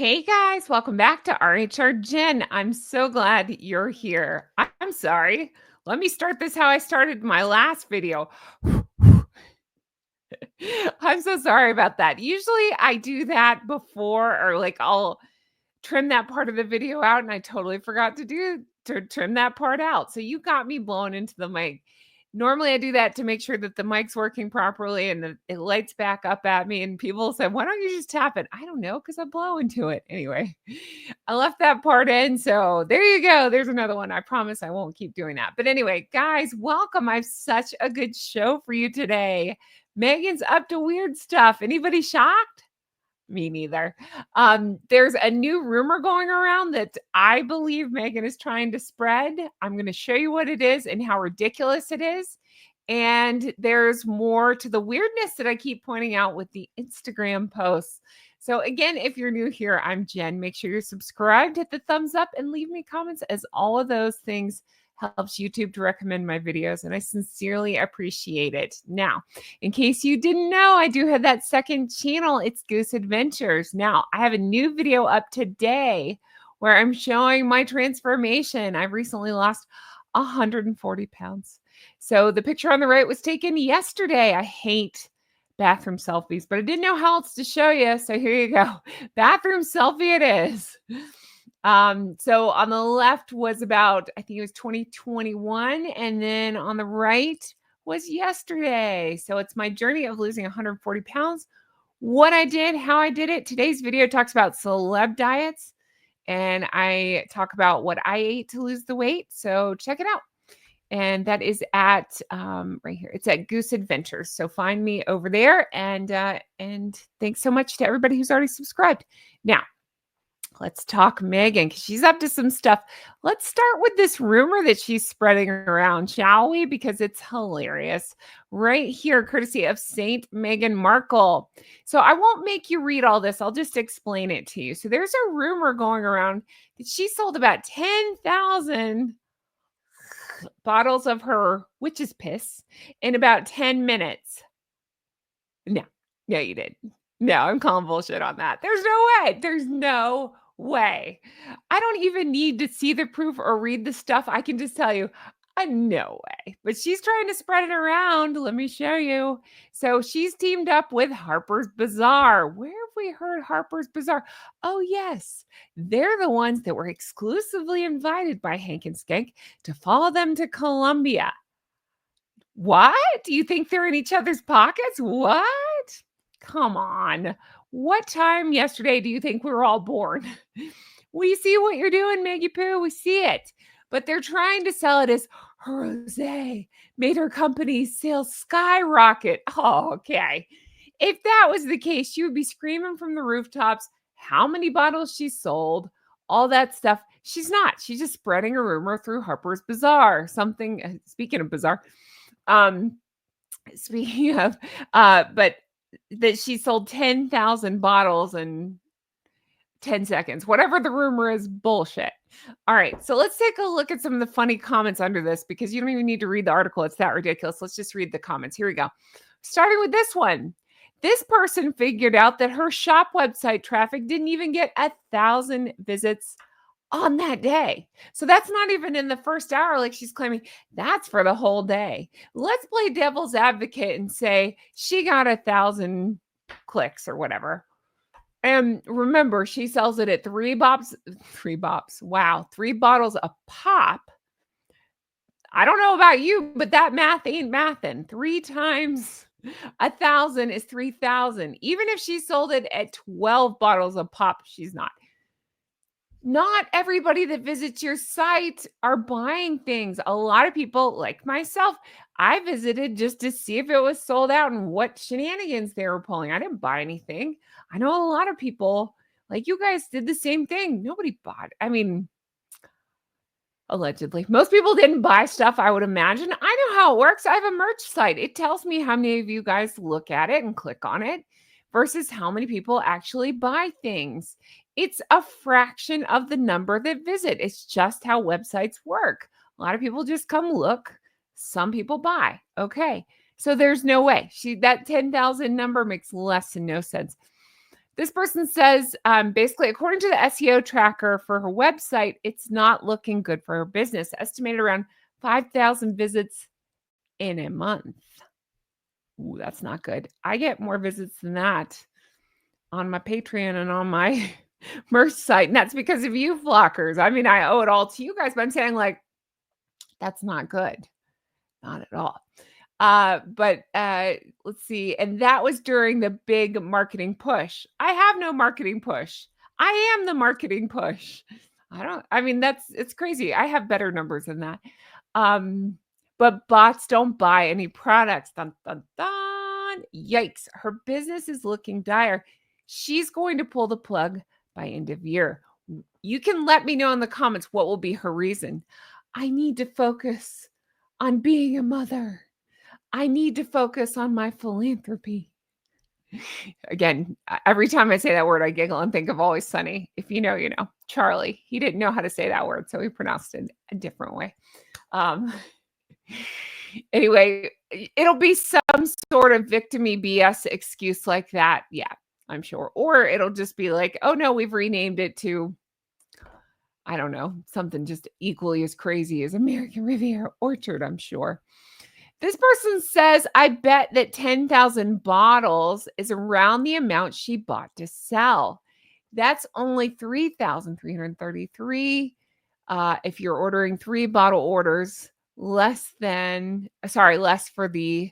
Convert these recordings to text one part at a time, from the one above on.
Hey guys, welcome back to RHR Jen. I'm so glad you're here. I'm sorry. Let me start this how I started my last video. I'm so sorry about that. Usually I do that before or like I'll trim that part of the video out and I totally forgot to trim that part out. So you got me blowing into the mic. Normally I do that to make sure that the mic's working properly and it lights back up at me and people said, "Why don't you just tap it?" I don't know cuz I blow into it. Anyway, I left that part in. So there you go. There's another one. I promise I won't keep doing that. But anyway, guys, welcome. I have such a good show for you today. Megan's up to weird stuff. Anybody shocked? Me neither. There's a new rumor going around that I believe Meghan is trying to spread. I'm going to show you what it is and how ridiculous it is. And there's more to the weirdness that I keep pointing out with the Instagram posts. So, again, if you're new here, I'm Jen. Make sure you're subscribed, hit the thumbs up, and leave me comments, as all of those things helps YouTube to recommend my videos. And I sincerely appreciate it. Now, in case you didn't know, I do have that second channel. It's Goose Adventures. Now, I have a new video up today where I'm showing my transformation. I've recently lost 140 pounds. So the picture on the right was taken yesterday. I hate bathroom selfies, but I didn't know how else to show you. So here you go. Bathroom selfie it is. So on the left was about, I think it was 2021. And then on the right was yesterday. So it's my journey of losing 140 pounds. What I did, how I did it. Today's video talks about celeb diets. And I talk about what I ate to lose the weight. So check it out. And that is at right here. It's at Goose Adventures. So find me over there. And thanks so much to everybody who's already subscribed. Now, let's talk Meghan because she's up to some stuff. Let's start with this rumor that she's spreading around, shall we? Because it's hilarious. Right here, courtesy of Saint Meghan Markle. So I won't make you read all this. I'll just explain it to you. So there's a rumor going around that she sold about 10,000 bottles of her witch's piss in about 10 minutes. No, you did. No, I'm calling bullshit on that. There's no way. There's no way. I don't even need to see the proof or read the stuff. I can just tell you, no way. But she's trying to spread it around. Let me show you. So she's teamed up with Harper's Bazaar. Where have we heard Harper's Bazaar? Oh, yes. They're the ones that were exclusively invited by Hank and Skank to follow them to Colombia. What? Do you think they're in each other's pockets? What? Come on. What time yesterday do you think we were all born? We see what you're doing, Maggie Poo. We see it. But they're trying to sell it as her rosé made her company's sales skyrocket. Oh, okay. If that was the case, she would be screaming from the rooftops how many bottles she sold, all that stuff. She's not. She's just spreading a rumor through Harper's Bazaar. Something, speaking of bizarre, speaking of, but that she sold 10,000 bottles in 10 seconds. Whatever the rumor is, bullshit. All right, so let's take a look at some of the funny comments under this because you don't even need to read the article. It's that ridiculous. Let's just read the comments. Here we go. Starting with this one. This person figured out that her shop website traffic didn't even get 1,000 visits on that day. So that's not even in the first hour, like she's claiming. That's for the whole day. Let's play devil's advocate and say she got 1,000 clicks or whatever. And remember, she sells it at 3 bops. Wow, 3 bottles a pop. I don't know about you, but that math ain't mathin'. 3 times 1,000 is 3,000. Even if she sold it at 12 bottles a pop, she's not. Not everybody that visits your site are buying things. A lot of people, like myself, I visited just to see if it was sold out and what shenanigans they were pulling. I didn't buy anything. I know a lot of people, like you guys, did the same thing. Nobody bought. I mean, allegedly. Most people didn't buy stuff, I would imagine. I know how it works. I have a merch site. It tells me how many of you guys look at it and click on it versus how many people actually buy things. It's a fraction of the number that visit. It's just how websites work. A lot of people just come look. Some people buy. Okay. So there's no way. That 10,000 number makes less than no sense. This person says, basically, according to the SEO tracker for her website, it's not looking good for her business. Estimated around 5,000 visits in a month. Ooh, that's not good. I get more visits than that on my Patreon and on my merch site, and that's because of you flockers. I mean, I owe it all to you guys, but I'm saying, like, that's not good. Not at all. But let's see. And that was during the big marketing push. I have no marketing push. I am the marketing push. I mean, it's crazy. I have better numbers than that. But bots don't buy any products. Dun, dun, dun. Yikes. Her business is looking dire. She's going to pull the plug by end of year. You can let me know in the comments what will be her reason. I need to focus on being a mother. I need to focus on my philanthropy. Again, every time I say that word, I giggle and think of Always Sunny. If you know, you know. Charlie, he didn't know how to say that word, so he pronounced it a different way. Anyway, it'll be some sort of victim-y BS excuse like that. Yeah, I'm sure. Or it'll just be like, oh no, we've renamed it to, I don't know, something just equally as crazy as American Riviera Orchard, I'm sure. This person says, I bet that 10,000 bottles is around the amount she bought to sell. That's only 3,333. If you're ordering 3 bottle orders, less for the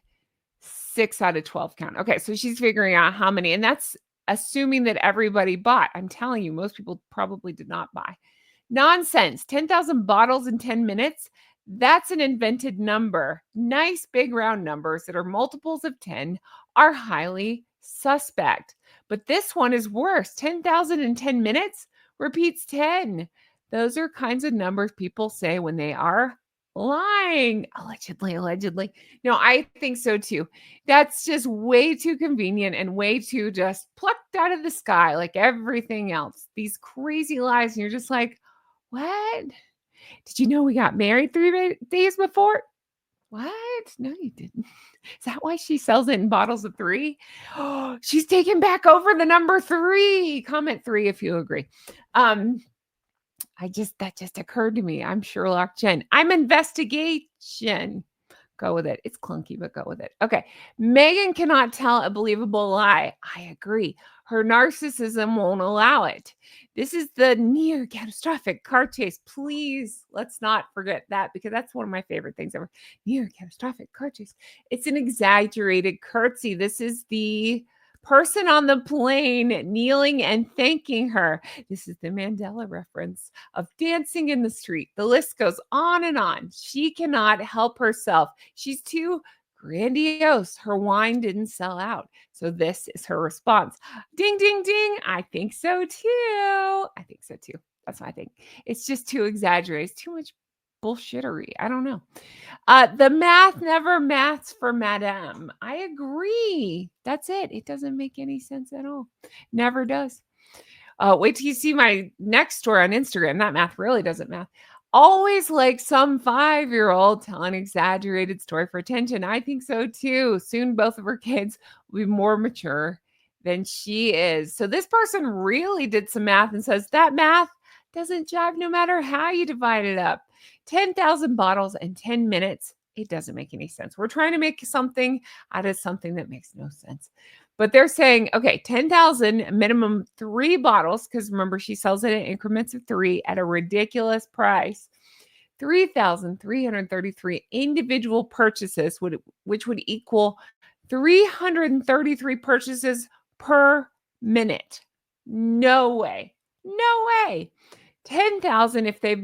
6 out of 12 count. Okay, so she's figuring out how many, and that's assuming that everybody bought. I'm telling you, most people probably did not buy. Nonsense. 10,000 bottles in 10 minutes. That's an invented number. Nice big round numbers that are multiples of 10 are highly suspect. But this one is worse. 10,000 in 10 minutes repeats 10. Those are kinds of numbers people say when they are lying. Allegedly. No, I think so too. That's just way too convenient and way too just plucked out of the sky like everything else. These crazy lies. And you're just like, what? Did you know we got married 3 days before? What? No, you didn't. Is that why she sells it in bottles of 3? Oh, she's taking back over the number 3. Comment 3 if you agree. That just occurred to me. I'm Sherlock Jen. I'm investigation. Go with it. It's clunky, but go with it. Okay. Meghan cannot tell a believable lie. I agree. Her narcissism won't allow it. This is the near catastrophic car chase. Please, let's not forget that because that's one of my favorite things ever. Near catastrophic car chase. It's an exaggerated curtsy. This is the person on the plane kneeling and thanking her. This is the Mandela reference of dancing in the street. The list goes on and on. She cannot help herself. She's too grandiose. Her wine didn't sell out. So this is her response. Ding, ding, ding. I think so too. I think so too. That's what I think. It's just too exaggerated. It's too much bullshittery. I don't know. The math never maths for Madame. I agree. That's it. It doesn't make any sense at all. Never does. Wait till you see my next story on Instagram. That math really doesn't math. Always like some 5-year-old telling an exaggerated story for attention. I think so too. Soon both of her kids will be more mature than she is. So this person really did some math and says that math doesn't jive no matter how you divide it up. 10,000 bottles in 10 minutes. It doesn't make any sense. We're trying to make something out of something that makes no sense. But they're saying, okay, 10,000, minimum 3 bottles, because remember, she sells it in increments of 3 at a ridiculous price. 3,333 individual purchases, which would equal 333 purchases per minute. No way. No way. 10,000 if they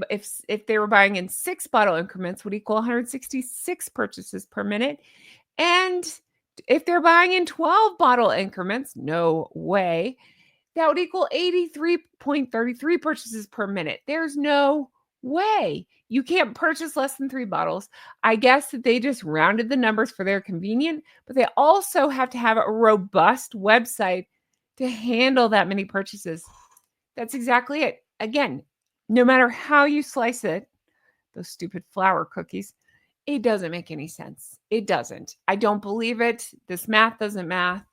were buying in 6 bottle increments would equal 166 purchases per minute. And if they're buying in 12 bottle increments, no way, that would equal 83.33 purchases per minute. There's no way. You can't purchase less than 3 bottles. I guess that they just rounded the numbers for their convenience, but they also have to have a robust website to handle that many purchases. That's exactly it. Again, no matter how you slice it, those stupid flour cookies, it doesn't make any sense. It doesn't. I don't believe it. This math doesn't math.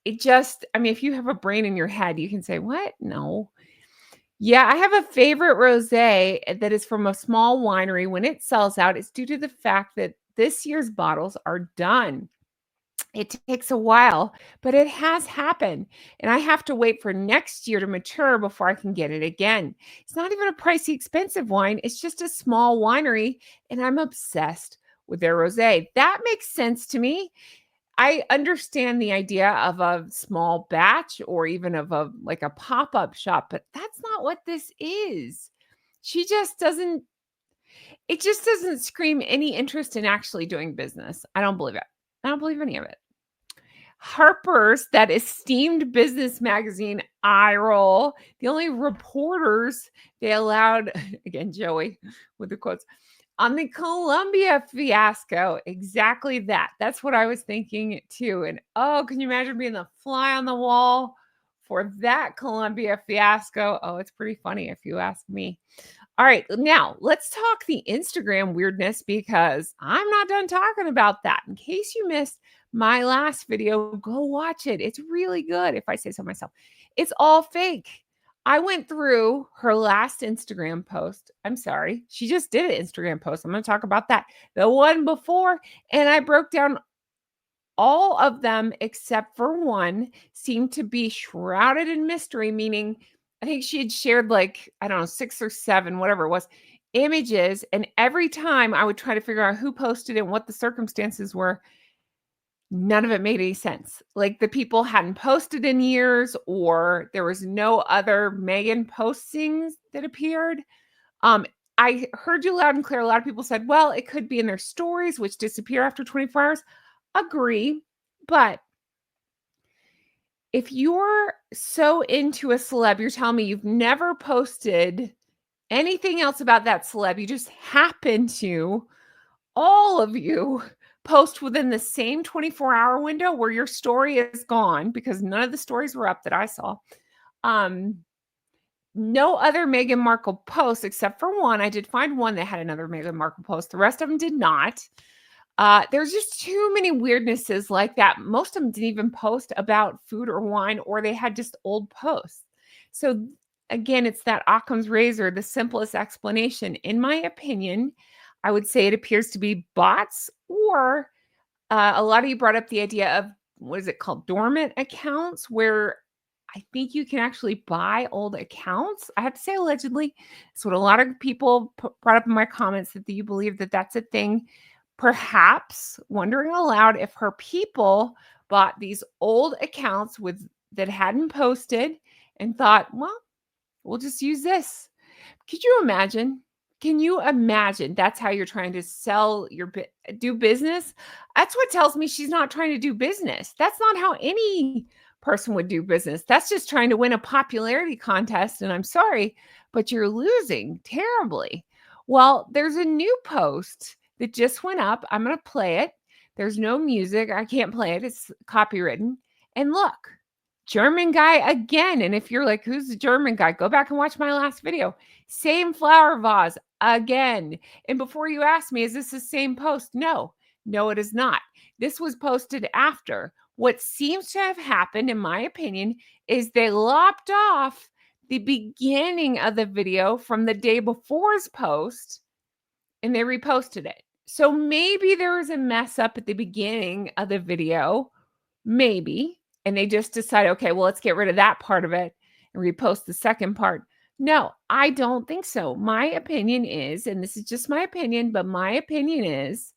it just I mean, if you have a brain in your head, you can say, "What? No." Yeah, I have a favorite rosé that is from a small winery. When it sells out, it's due to the fact that this year's bottles are done. It takes a while, but it has happened, and I have to wait for next year to mature before I can get it again. It's not even a pricey, expensive wine. It's just a small winery, and I'm obsessed with their rosé. That makes sense to me. I understand the idea of a small batch or even of a like a pop-up shop, but that's not what this is. She just doesn't it just doesn't scream any interest in actually doing business. I don't believe it. I don't believe any of it. Harper's, that esteemed business magazine, eye roll. The only reporters they allowed, again, Joey with the quotes, on the Columbia fiasco. Exactly that. That's what I was thinking too. And oh, can you imagine being the fly on the wall for that Columbia fiasco? Oh, it's pretty funny if you ask me. All right, now let's talk the Instagram weirdness because I'm not done talking about that. In case you missed my last video, go watch it. It's really good, if I say so myself. It's all fake. I went through her last Instagram post. I'm sorry, she just did an Instagram post. I'm going to talk about that. The one before, and I broke down all of them except for one seemed to be shrouded in mystery, meaning I think she had shared like, I don't know, 6 or 7, whatever it was, images. And every time I would try to figure out who posted it and what the circumstances were, none of it made any sense. Like the people hadn't posted in years, or there was no other Meghan postings that appeared. Um, I heard you loud and clear. A lot of people said, well, it could be in their stories, which disappear after 24 hours. Agree. But if you're so into a celeb, you're telling me you've never posted anything else about that celeb. You just happen to, all of you, post within the same 24-hour window where your story is gone because none of the stories were up that I saw. No other Meghan Markle posts except for one. I did find one that had another Meghan Markle post. The rest of them did not. There's just too many weirdnesses like that. Most of them didn't even post about food or wine, or they had just old posts. So again, it's that Occam's razor, the simplest explanation. In my opinion, I would say it appears to be bots, or a lot of you brought up the idea of what is it called? Dormant accounts, where I think you can actually buy old accounts. I have to say, allegedly. It's what a lot of people brought up in my comments, that you believe that that's a thing. Perhaps wondering aloud if her people bought these old accounts with that hadn't posted and thought, well, we'll just use this. Could you imagine? Can you imagine that's how you're trying to sell your do business? That's what tells me she's not trying to do business. That's not how any person would do business. That's just trying to win a popularity contest. And I'm sorry, but you're losing terribly. Well, there's a new post that just went up. I'm going to play it. There's no music. I can't play it. It's copywritten. And look, German guy again. And if you're like, who's the German guy? Go back and watch my last video. Same flower vase again. And before you ask me, is this the same post? No, it is not. This was posted after. What seems to have happened, in my opinion, is they lopped off the beginning of the video from the day before's post and they reposted it. So maybe there was a mess up at the beginning of the video, maybe, and they just decide, okay, well, let's get rid of that part of it and repost the second part. No, I don't think so. My opinion is, and this is just my opinion, but my opinion is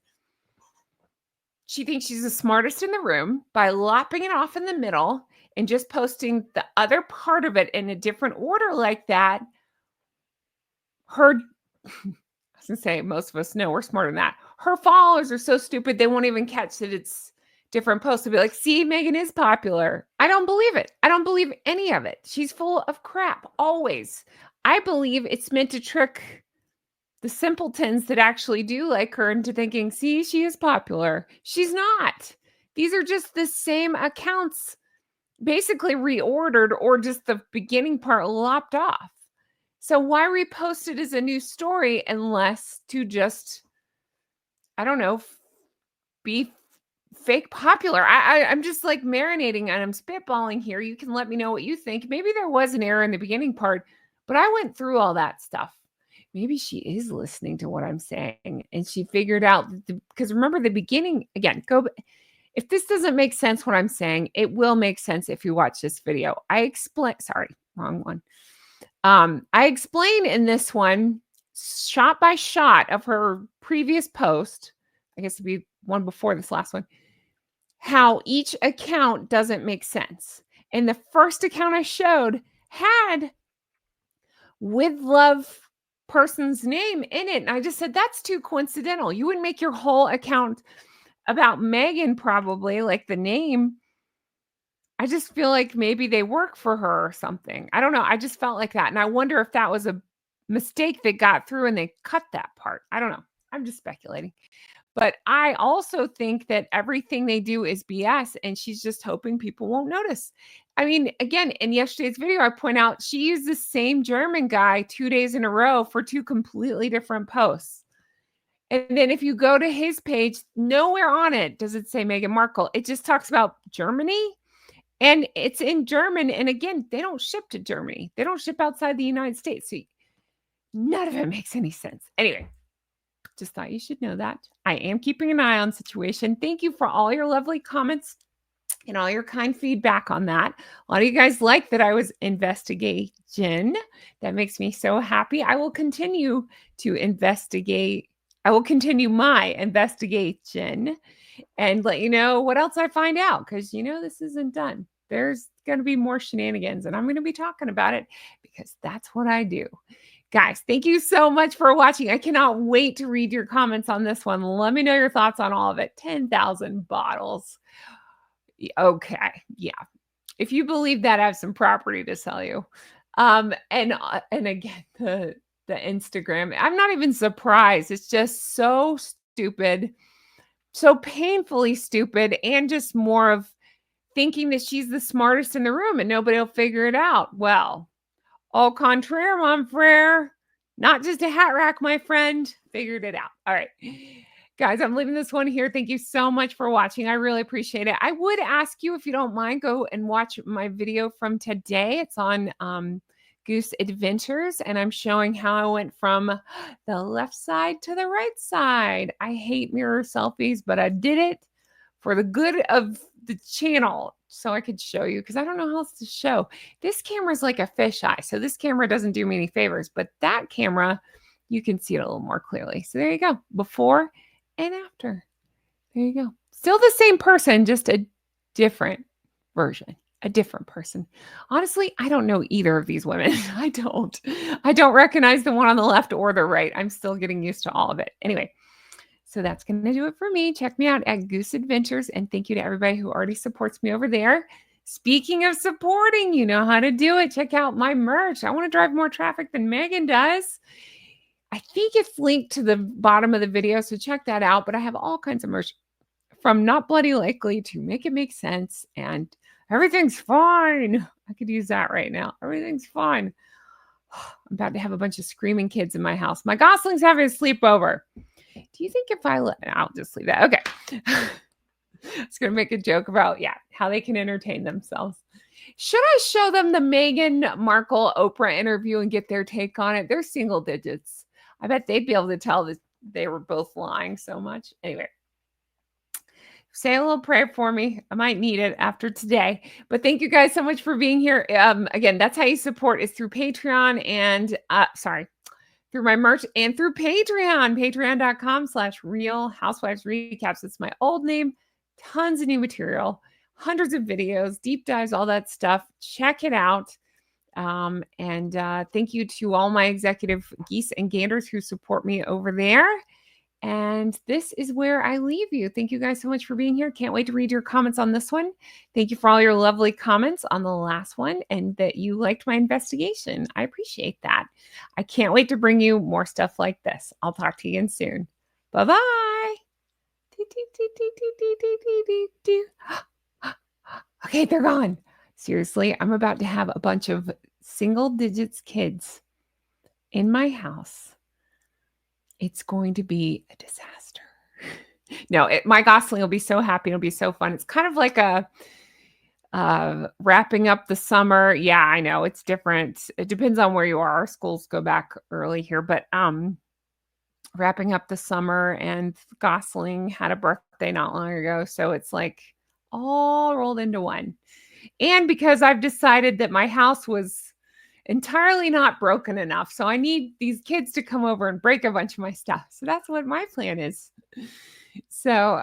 she thinks she's the smartest in the room by lopping it off in the middle and just posting the other part of it in a different order like that. Her I was gonna say, most of us know we're smarter than that. Her followers are so stupid they won't even catch that it's different posts. They'll be like, see, Meghan is popular. I don't believe it. I don't believe any of it. She's full of crap, always. I believe it's meant to trick the simpletons that actually do like her into thinking, see, she is popular. She's not. These are just the same accounts, basically reordered, or just the beginning part lopped off. So why repost it as a new story unless to just, I don't know, be fake popular. I'm just like marinating and I'm spitballing here. You can let me know what you think. Maybe there was an error in the beginning part, but I went through all that stuff. Maybe she is listening to what I'm saying and she figured out because remember the beginning again, if this doesn't make sense what I'm saying, it will make sense if you watch this video. Sorry, wrong one. I explain in this one shot by shot of her previous post, I guess it'd be one before this last one, how each account doesn't make sense. And the first account I showed had with love person's name in it. And I just said, that's too coincidental. You wouldn't make your whole account about Meghan, probably like the name. I just feel like maybe they work for her or something. I don't know. I just felt like that. And I wonder if that was a mistake that got through and they cut that part. I don't know. I'm just speculating. But I also think that everything they do is BS and she's just hoping people won't notice. I mean, again, in yesterday's video, I point out she used the same German guy 2 days in a row for 2 completely different posts. And then if you go to his page, nowhere on it does it say Meghan Markle. It just talks about Germany and it's in German. And again, they don't ship to Germany. They don't ship outside the United States. So none of it makes any sense. Anyway, just thought you should know that. I am keeping an eye on the situation. Thank you for all your lovely comments and all your kind feedback on that. A lot of you guys like that I was investigating. That makes me so happy. I will continue to investigate. I will continue my investigation and let you know what else I find out because, this isn't done. There's going to be more shenanigans and I'm going to be talking about it because that's what I do. Guys, thank you so much for watching. I cannot wait to read your comments on this one. Let me know your thoughts on all of it. 10,000 bottles. Okay. Yeah. If you believe that, I have some property to sell you. And again, the Instagram, I'm not even surprised. It's just so stupid, so painfully stupid, and just more of thinking that she's the smartest in the room and nobody will figure it out. Well, au contraire, mon frere. Not just a hat rack, my friend. Figured it out. All right. Guys, I'm leaving this one here. Thank you so much for watching. I really appreciate it. I would ask you, if you don't mind, go and watch my video from today. It's on Goose Adventures, and I'm showing how I went from the left side to the right side. I hate mirror selfies, but I did it for the good of the channel so I could show you because I don't know how else to show. This camera is like a fisheye, so this camera doesn't do me any favors, but that camera, you can see it a little more clearly. So there you go, before and after. There you go. Still the same person, just a different version, a different person. Honestly, I don't know either of these women. I don't recognize the one on the left or the right. I'm still getting used to all of it. Anyway, so that's going to do it for me. Check me out at Goose Adventures. And thank you to everybody who already supports me over there. Speaking of supporting, you know how to do it. Check out my merch. I want to drive more traffic than Meghan does. I think it's linked to the bottom of the video, so check that out. But I have all kinds of merch from Not Bloody Likely to Make It Make Sense and Everything's Fine. I could use that right now. Everything's fine. I'm about to have a bunch of screaming kids in my house. My gosling's having a sleepover. Do you think if I'll just leave that. Okay. I was going to make a joke about, how they can entertain themselves. Should I show them the Meghan Markle Oprah interview and get their take on it? They're single digits. I bet they'd be able to tell that they were both lying so much. Anyway, say a little prayer for me. I might need it after today. But thank you guys so much for being here. Again, that's how you support is through Patreon and, through my merch and through Patreon, patreon.com/Real Housewives Recaps. It's my old name. Tons of new material, hundreds of videos, deep dives, all that stuff. Check it out. And thank you to all my executive geese and ganders who support me over there. And this is where I leave you. Thank you guys so much for being here. Can't wait to read your comments on this one. Thank you for all your lovely comments on the last one and that you liked my investigation. I appreciate that. I can't wait to bring you more stuff like this. I'll talk to you again soon. Bye-bye. Okay, they're gone. Seriously, I'm about to have a bunch of single digits kids in my house. It's going to be a disaster. No, my Gosling will be so happy. It'll be so fun. It's kind of like a wrapping up the summer. Yeah, I know it's different. It depends on where you are. Our schools go back early here, but wrapping up the summer, and Gosling had a birthday not long ago, so it's like all rolled into one. And because I've decided that my house was entirely not broken enough, so I need these kids to come over and break a bunch of my stuff. So that's what my plan is. So,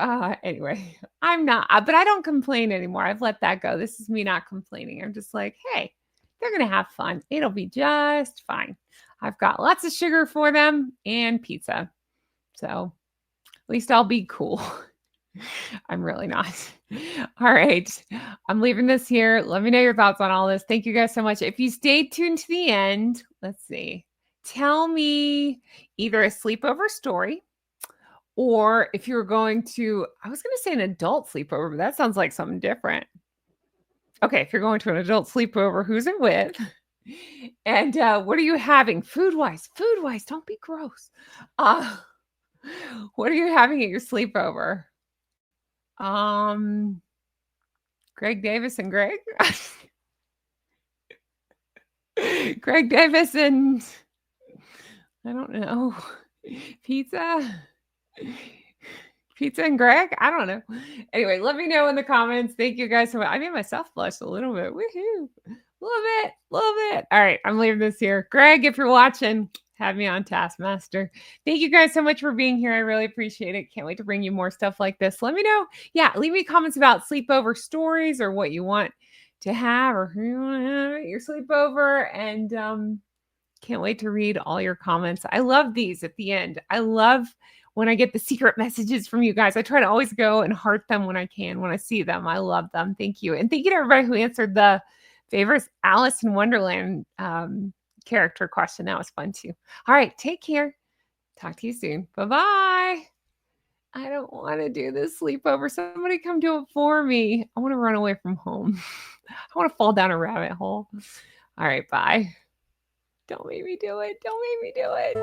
anyway, I'm not but I don't complain anymore. I've let that go. This is me not complaining. I'm just like, "Hey, they're gonna have fun. It'll be just fine. I've got lots of sugar for them and pizza. So, at least I'll be cool." I'm really not. All right. I'm leaving this here. Let me know your thoughts on all this. Thank you guys so much. If you stayed tuned to the end, let's see. Tell me either a sleepover story, or if you're going to, I was going to say an adult sleepover, but that sounds like something different. Okay, if you're going to an adult sleepover, who's it with? And what are you having food-wise? Food-wise, don't be gross. Uh, what are you having at your sleepover? Um, Greg Davis and Greg? Greg Davis and I don't know. Pizza? Pizza and Greg? I don't know. Anyway, let me know in the comments. Thank you guys so much. I made myself blush a little bit. Woohoo. Love it. All right, I'm leaving this here. Greg, if you're watching, have me on Taskmaster. Thank you guys so much for being here. I really appreciate it. Can't wait to bring you more stuff like this. Let me know. Yeah, leave me comments about sleepover stories or what you want to have or who you want to have at your sleepover. And can't wait to read all your comments. I love these at the end. I love when I get the secret messages from you guys. I try to always go and heart them when I can, when I see them. I love them. Thank you. And thank you to everybody who answered the favorites Alice in Wonderland character question. That was fun too. All right, take care. Talk to you soon. Bye-bye. I don't want to do this sleepover. Somebody come do it for me. I want to run away from home. I want to fall down a rabbit hole. All right, bye. Don't make me do it. Don't make me do it.